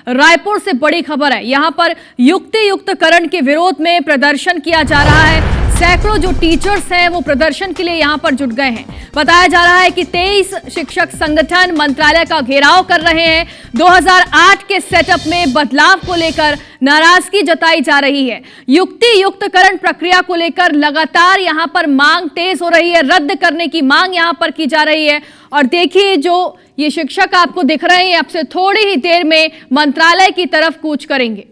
रायपुर से बड़ी खबर है। यहां पर युक्तियुक्तकरण के विरोध में प्रदर्शन किया जा रहा है। सैकड़ों जो टीचर्स हैं वो प्रदर्शन के लिए यहां पर जुट गए हैं। बताया जा रहा है कि 23 शिक्षक संगठन मंत्रालय का घेराव कर रहे हैं। 2008 के सेटअप में बदलाव को लेकर नाराजगी जताई जा रही है। युक्तियुक्तकरण प्रक्रिया को लेकर लगातार यहां पर मांग तेज हो रही है। रद्द करने की मांग यहां पर की जा रही है। और देखिए, जो ये शिक्षक आपको दिख रहे हैं, अब से थोड़ी ही देर में मंत्रालय की तरफ कूच करेंगे।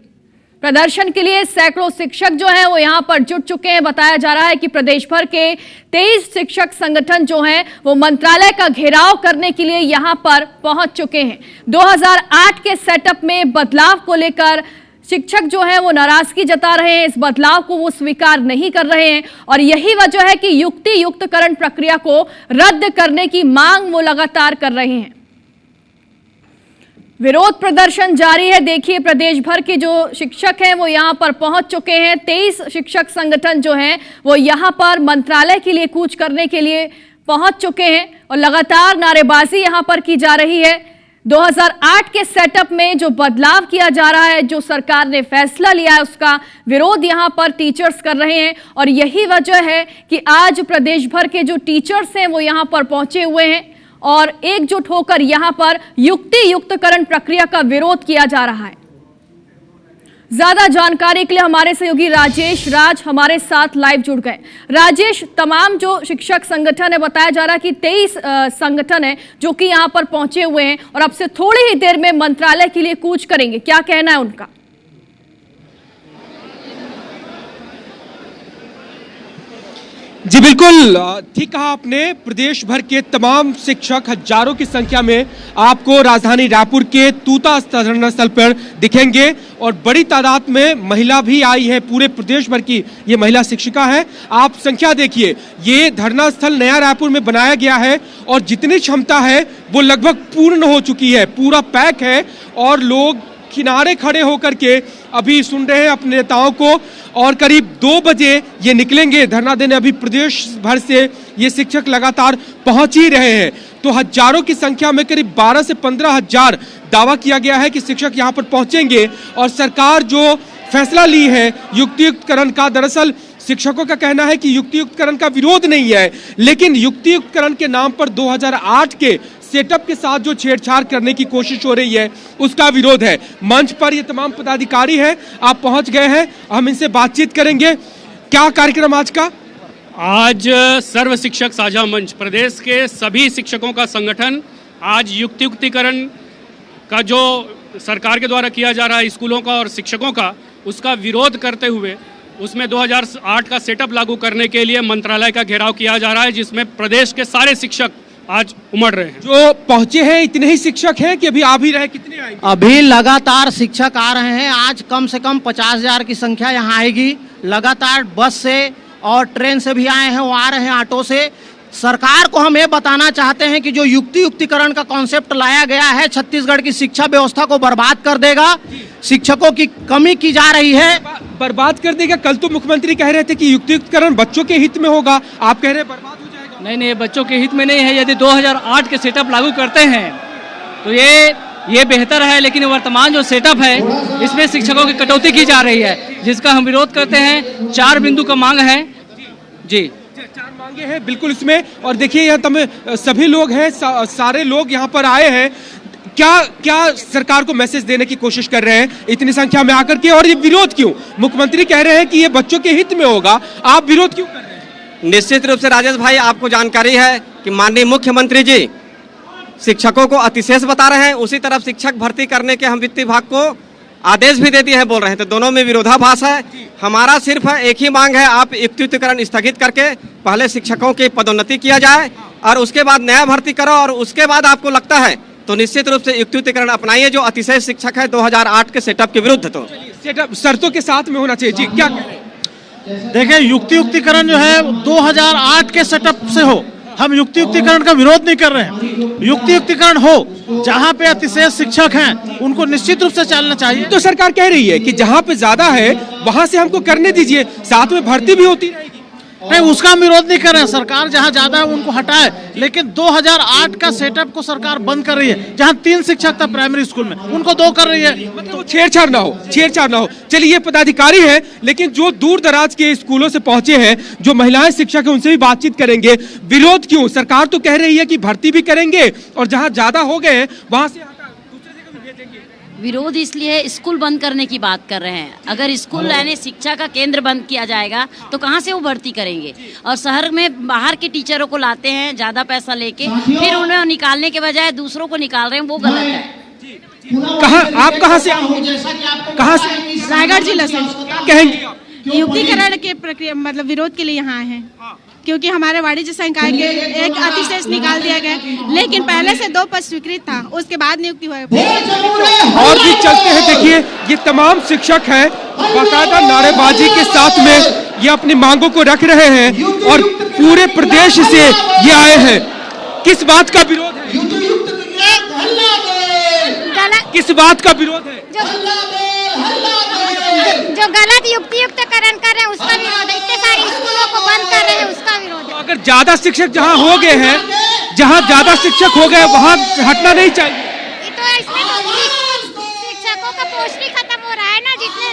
प्रदर्शन के लिए सैकड़ों शिक्षक जो हैं वो यहां पर जुट चुके हैं। बताया जा रहा है कि प्रदेश भर के 23 शिक्षक संगठन जो हैं वो मंत्रालय का घेराव करने के लिए यहां पर पहुंच चुके हैं। 2008 के सेटअप में बदलाव को लेकर शिक्षक जो हैं वो नाराजगी जता रहे हैं। इस बदलाव को वो स्वीकार नहीं कर रहे हैं और यही वजह है कि युक्तियुक्तकरण प्रक्रिया को रद्द करने की मांग वो लगातार कर रहे हैं। विरोध प्रदर्शन जारी है। देखिए, प्रदेश भर के जो शिक्षक हैं वो यहां पर पहुंच चुके हैं। 23 शिक्षक संगठन जो हैं वो यहां पर मंत्रालय के लिए कूच करने के लिए पहुंच चुके हैं और लगातार नारेबाजी यहां पर की जा रही है। 2008 के सेटअप में जो बदलाव किया जा रहा है, जो सरकार ने फैसला लिया है, उसका विरोध यहां पर टीचर्स कर रहे हैं और यही वजह है कि आज प्रदेश भर के जो टीचर्स हैं वो यहां पर पहुंचे हुए हैं और एकजुट होकर यहां पर युक्तियुक्तकरण प्रक्रिया का विरोध किया जा रहा है। ज्यादा जानकारी के लिए हमारे सहयोगी राजेश हमारे साथ लाइव जुड़ गए। राजेश, तमाम जो शिक्षक संगठन है, बताया जा रहा है कि 23 संगठन है जो कि यहां पर पहुंचे हुए हैं और अब से थोड़ी ही देर में मंत्रालय के लिए कूच करेंगे, क्या कहना है उनका? जी बिल्कुल ठीक कहा आपने। प्रदेश भर के तमाम शिक्षक हजारों की संख्या में आपको राजधानी रायपुर के तूता धरना स्थल पर दिखेंगे और बड़ी तादाद में महिला भी आई है। पूरे प्रदेश भर की ये महिला शिक्षिका है। आप संख्या देखिए, ये धरना स्थल नया रायपुर में बनाया गया है और जितनी क्षमता है वो लगभग पूर्ण हो चुकी है, पूरा पैक है और लोग किनारे खड़े होकर के अभी सुन रहे हैं अपने नेताओं को और करीब 2 बजे ये निकलेंगे धरना देने। अभी प्रदेश भर से ये शिक्षक लगातार पहुंच ही रहे हैं। तो हजारों की संख्या में करीब 12 से 15 हजार दावा किया गया है कि शिक्षक यहां पर पहुंचेंगे और सरकार जो फैसला ली है युक्तियुक्तकरण का, दरअसल शिक्षकों का कहना है कि युक्तियुक्तकरण का विरोध नहीं है, लेकिन युक्तियुक्तकरण के नाम पर 2008 के सेटअप के साथ जो छेड़छाड़ करने की कोशिश हो रही है उसका विरोध है। मंच पर ये तमाम पदाधिकारी हैं, आप पहुंच गए हैं, हम इनसे बातचीत करेंगे। क्या कार्यक्रम आज का? आज सर्व शिक्षक साझा मंच, प्रदेश के सभी शिक्षकों का संगठन आज युक्तियुक्तिकरण का जो सरकार के द्वारा किया जा रहा है स्कूलों का और शिक्षकों का, उसका विरोध करते हुए उसमें 2008 का सेटअप लागू करने के लिए मंत्रालय का घेराव किया जा रहा है, जिसमें प्रदेश के सारे शिक्षक आज उमड़ रहे हैं। जो पहुंचे हैं इतने ही शिक्षक हैं कि अभी आ भी रहे? कितने आएंगे? अभी लगातार शिक्षक आ रहे हैं। आज कम से कम 50,000 की संख्या यहाँ आएगी। लगातार बस से और ट्रेन से भी आए हैं, वो आ रहे हैं ऑटो से। सरकार को हम ये बताना चाहते हैं कि जो युक्तियुक्तिकरण का कॉन्सेप्ट लाया गया है छत्तीसगढ़ की शिक्षा व्यवस्था को बर्बाद कर देगा। शिक्षकों की कमी की जा रही है, बर्बाद कर देगा। कल तो मुख्यमंत्री कह रहे थे कि युक्तियुक्तकरण बच्चों के हित में होगा, आप कह रहे हैं बर्बाद हो जाएगा। नहीं, बच्चों के हित में नहीं है। यदि 2008 के सेटअप लागू करते हैं तो ये बेहतर है, लेकिन वर्तमान जो सेटअप है इसमें शिक्षकों की कटौती की जा रही है, जिसका हम विरोध करते हैं। 4 बिंदु का मांग है जी, 4 मांगे हैं बिल्कुल इसमें। और देखिए यहाँ सभी लोग हैं, सारे लोग यहाँ पर आए हैं। क्या सरकार को मैसेज देने की कोशिश कर रहे हैं इतनी संख्या में आकर के? और ये विरोध क्यों? मुख्यमंत्री कह रहे हैं कि ये बच्चों के हित में होगा, आप विरोध क्यों कर रहे हैं? निश्चित रूप से राजेश भाई, आपको जानकारी है कि माननीय मुख्यमंत्री जी शिक्षकों को अतिशेष बता रहे हैं, उसी तरफ शिक्षक भर्ती करने के हम वित्त विभाग को आदेश भी दे दिए हैं बोल रहे हैं। तो दोनों में विरोधाभास है। हमारा सिर्फ एक ही मांग है, आप युक्तियुक्तकरण स्थगित करके पहले शिक्षकों की पदोन्नति किया जाए और उसके बाद नया भर्ती करो और उसके बाद आपको लगता है तो निश्चित रूप से युक्तियुक्तकरण अपनाइए। जो अतिशय शिक्षक है 2008 के सेटअप के विरुद्ध, तो सेटअप शर्तों के साथ में होना चाहिए। जी क्या कह रहे हैं? देखिए, युक्तियुक्तिकरण जो है 2008 के सेटअप से हो। हम युक्तियुक्तिकरण का विरोध नहीं कर रहे हैं। युक्तियुक्तिकरण हो, जहाँ पे अतिशय शिक्षक हैं उनको निश्चित रूप से चलना चाहिए। तो सरकार कह रही है कि जहाँ पे ज्यादा है वहां से हमको करने दीजिए, साथ में भर्ती भी होती रहेगी। नहीं, उसका हम विरोध नहीं कर रहे हैं। सरकार जहां ज्यादा है उनको हटाए, लेकिन 2008 का सेटअप को सरकार बंद कर रही है। जहां 3 शिक्षक था प्राइमरी स्कूल में, उनको 2 कर रही है। मतलब छेड़छाड़ ना हो, छेड़छाड़ ना हो। चलिए, ये पदाधिकारी है, लेकिन जो दूर दराज के स्कूलों से पहुंचे हैं, जो महिलाएं शिक्षक हैं, उनसे भी बातचीत करेंगे। विरोध क्यों? सरकार तो कह रही है कि भर्ती भी करेंगे और जहां ज्यादा हो गए हैं वहां से दूसरी जगह भी भेजेंगे। विरोध इसलिए स्कूल बंद करने की बात कर रहे हैं। अगर स्कूल यानी शिक्षा का केंद्र बंद किया जाएगा तो कहाँ से वो भर्ती करेंगे? और शहर में बाहर के टीचरों को लाते हैं ज़्यादा पैसा लेके, फिर उन्हें निकालने के बजाय दूसरों को निकाल रहे हैं, वो गलत है। आप कहाँ से? रायगढ़ जिला से। कहेंगे आप? युक्तिकरण के प्रक्रिया मतलब विरोध के लिए यहाँ है, क्योंकि हमारे वाणिज्य संकाय के एक अतिशेष निकाल दिया गया, लेकिन पहले से 2 पद स्वीकृत था, उसके बाद नियुक्ति हुई। और भी चलते हैं। देखिए, ये तमाम शिक्षक हैं, बाकायदा नारेबाजी के साथ में ये अपनी मांगों को रख रहे हैं और पूरे प्रदेश से ये आए हैं। किस बात का विरोध है? किस बात का विरोध है? जो गलत युक्तिकरण कर रहे हैं उसका विरोध है। इतने सारे स्कूलों को बंद कर रहे हैं, उसका विरोध है। अगर ज्यादा शिक्षक जहाँ हो गए हैं, जहाँ ज्यादा शिक्षक हो गए, वहाँ हटना नहीं चाहिए। ये तो इसमें तो शिक्षकों का पोस्ट ही खत्म हो रहा है ना। जितने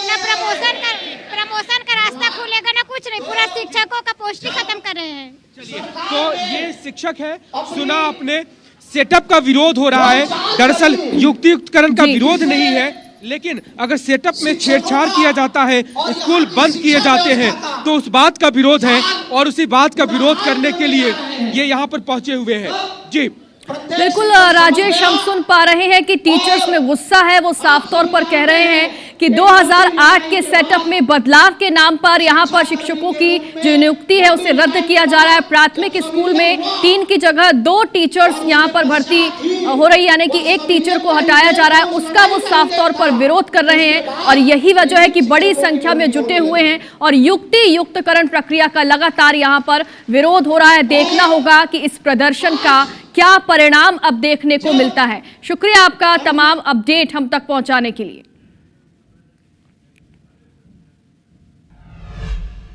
ना प्रमोशन का रास्ता खुलेगा ना कुछ नहीं, पूरा शिक्षकों का पोस्ट ही खत्म कर रहे हैं। चलिए, तो ये शिक्षक है, सुना आपने, सेटअप का विरोध हो रहा है। दरअसल युक्तिकरण का विरोध नहीं है, लेकिन अगर सेटअप में छेड़छाड़ किया जाता है, स्कूल बंद किए जाते हैं, तो उस बात का विरोध है और उसी बात का विरोध करने के लिए ये यहाँ पर पहुंचे हुए हैं। जी बिल्कुल राजेश, हम सुन पा रहे हैं कि टीचर्स में गुस्सा है। वो साफ तौर पर कह रहे हैं कि 2008 के सेटअप में बदलाव के नाम पर यहाँ पर शिक्षकों की जो नियुक्ति है उसे रद्द किया जा रहा है। प्राथमिक स्कूल में 3 की जगह 2 टीचर्स यहाँ पर भर्ती हो रही, यानी कि 1 टीचर को हटाया जा रहा है। उसका वो साफ तौर पर विरोध कर रहे हैं और यही वजह है कि बड़ी संख्या में जुटे हुए हैं और युक्तिकरण प्रक्रिया का लगातार यहाँ पर विरोध हो रहा है। देखना होगा कि इस प्रदर्शन का क्या परिणाम अब देखने को मिलता है। शुक्रिया आपका तमाम अपडेट हम तक पहुंचाने के लिए।